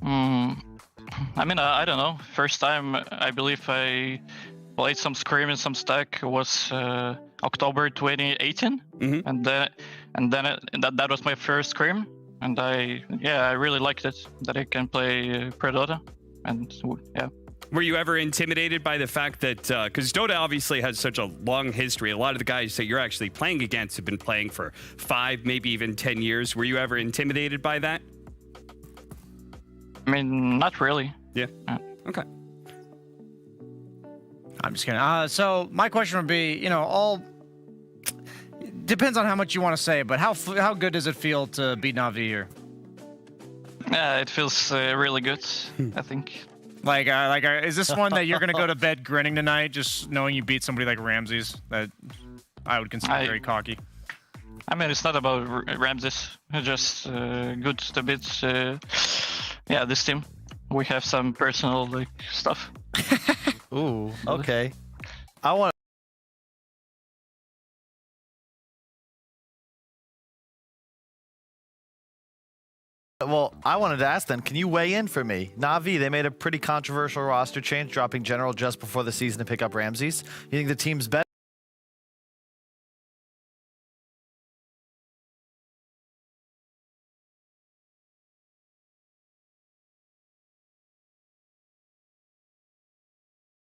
H: I mean, I don't know. First time I believe I played some Scream in some stack was October 2018, and that was my first Scream, and I really liked it that I can play Pro Dota, and yeah.
B: Were you ever intimidated by the fact that, because Dota obviously has such a long history, a lot of the guys that you're actually playing against have been playing for 5, maybe even 10 years. Were you ever intimidated by that?
H: I mean, not really.
B: Yeah. Okay.
D: I'm just kidding. So my question would be, you know, all depends on how much you want to say, but how good does it feel to beat Navi here?
H: Yeah, it feels really good, I think.
C: Like, is this one that you're gonna go to bed grinning tonight, just knowing you beat somebody like Ramses? That I would consider very cocky.
H: I mean, it's not about Ramses. It's just good to beat. Yeah, this team. We have some personal like stuff.
A: Ooh, okay. I want. Well, I wanted to ask then, can you weigh in for me? Na'Vi, they made a pretty controversial roster change, dropping General just before the season to pick up Ramses. You think the team's better?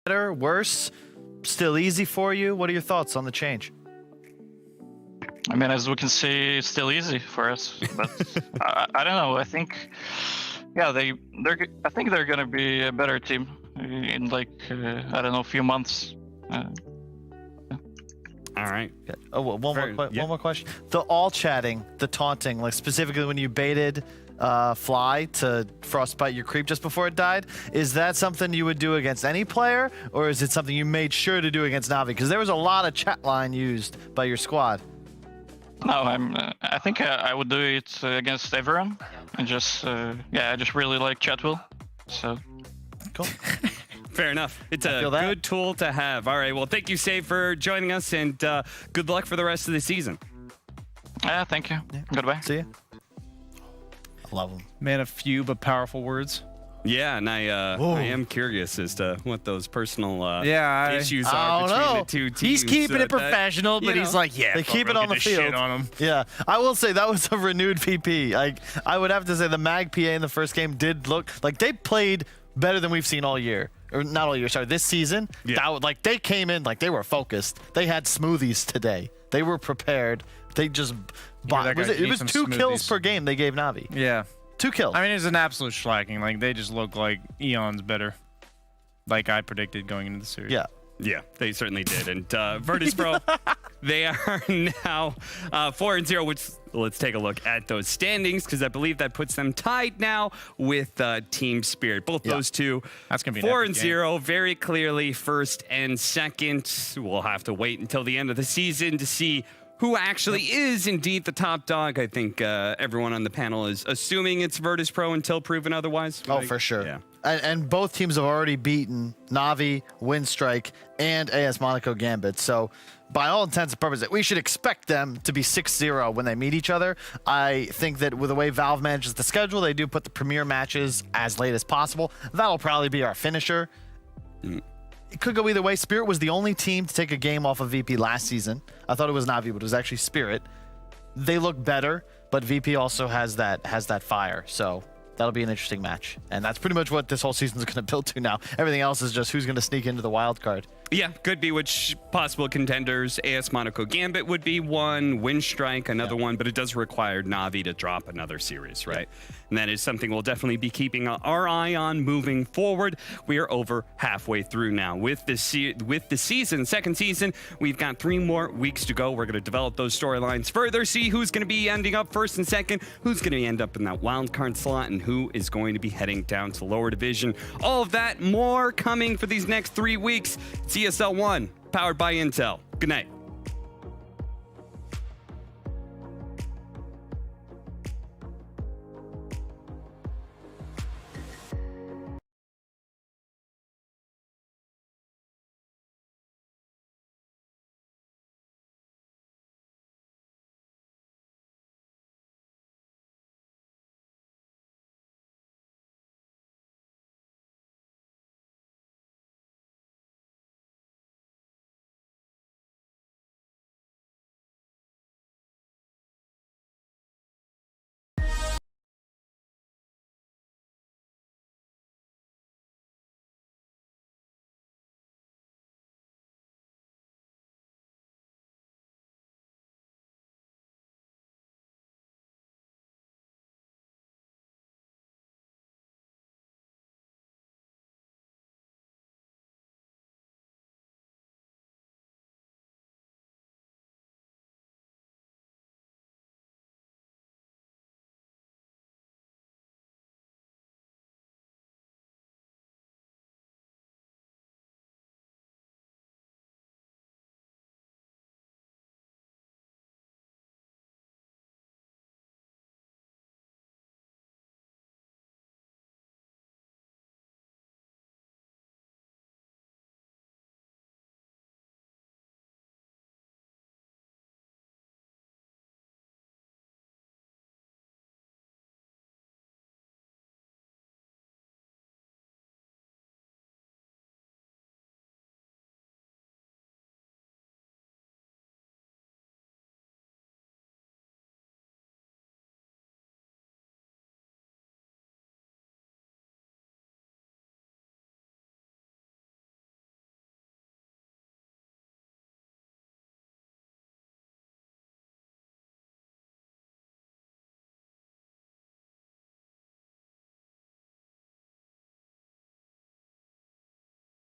A: Better, worse, still easy for you? What are your thoughts on the change?
H: I mean, as we can see, it's still easy for us. But I don't know. I think, yeah, I think they're gonna be a better team in like I don't know, a few months.
B: All right.
A: Oh, well, one more question. The all chatting, the taunting, like specifically when you baited Fly to frostbite your creep just before it died, is that something you would do against any player, or is it something you made sure to do against Na'Vi? Because there was a lot of chat line used by your squad.
H: No, I think I would do it against everyone, and just yeah, I just really like Chatwell, so
A: cool.
B: Fair enough. It's a good tool to have. All right. Well, thank you, Save, for joining us, and good luck for the rest of the season.
H: Yeah, thank you. Yeah. Goodbye.
A: See you. I love him.
C: Man of few but powerful words.
B: Yeah, and I am curious as to what those personal issues
A: I
B: are
A: don't
B: between
A: know.
B: the two teams.
C: He's keeping it professional, but he's like, yeah,
A: they keep it on the field.
C: Shit on him.
A: Yeah, I will say that was a renewed VP. I would have to say the Mag PA in the first game did look like they played better than we've seen all year. Or not all year, sorry, this season. Yeah. Like they came in like they were focused. They had smoothies today. They were prepared. They just bought. It was 2 kills per game they gave Na'Vi.
C: Yeah.
A: 2 kills.
C: I mean, it's an absolute schlacking. Like, they just look like eons better. Like I predicted going into the series.
A: Yeah.
B: Yeah, they certainly did. And Virtus.pro, they are now 4-0, which let's take a look at those standings, because I believe that puts them tied now with Team Spirit. Both those two,
C: that's gonna be
B: 4-0, very clearly first and second. We'll have to wait until the end of the season to see who actually is indeed the top dog. I think everyone on the panel is assuming it's Virtus.pro until proven otherwise.
A: Oh, for sure.
B: Yeah.
A: And both teams have already beaten Na'Vi, Windstrike, and AS Monaco Gambit. So by all intents and purposes, we should expect them to be 6-0 when they meet each other. I think that with the way Valve manages the schedule, they do put the premier matches as late as possible. That'll probably be our finisher. It could go either way. Spirit was the only team to take a game off of VP last season. I thought it was Na'Vi, but it was actually Spirit. They look better, but VP also has that fire. So that'll be an interesting match. And that's pretty much what this whole season is going to build to now. Everything else is just who's going to sneak into the wild card.
B: Yeah, could be which possible contenders. AS Monaco Gambit would be one, Windstrike another one, but it does require Na'Vi to drop another series, right? Yeah. And that is something we'll definitely be keeping our eye on moving forward. We are over halfway through now with the season, second season. We've got 3 more weeks to go. We're going to develop those storylines further, see who's going to be ending up first and second, who's going to end up in that wild card slot, and who is going to be heading down to lower division. All of that more coming for these next 3 weeks. It's ESL 1, powered by Intel. Good night.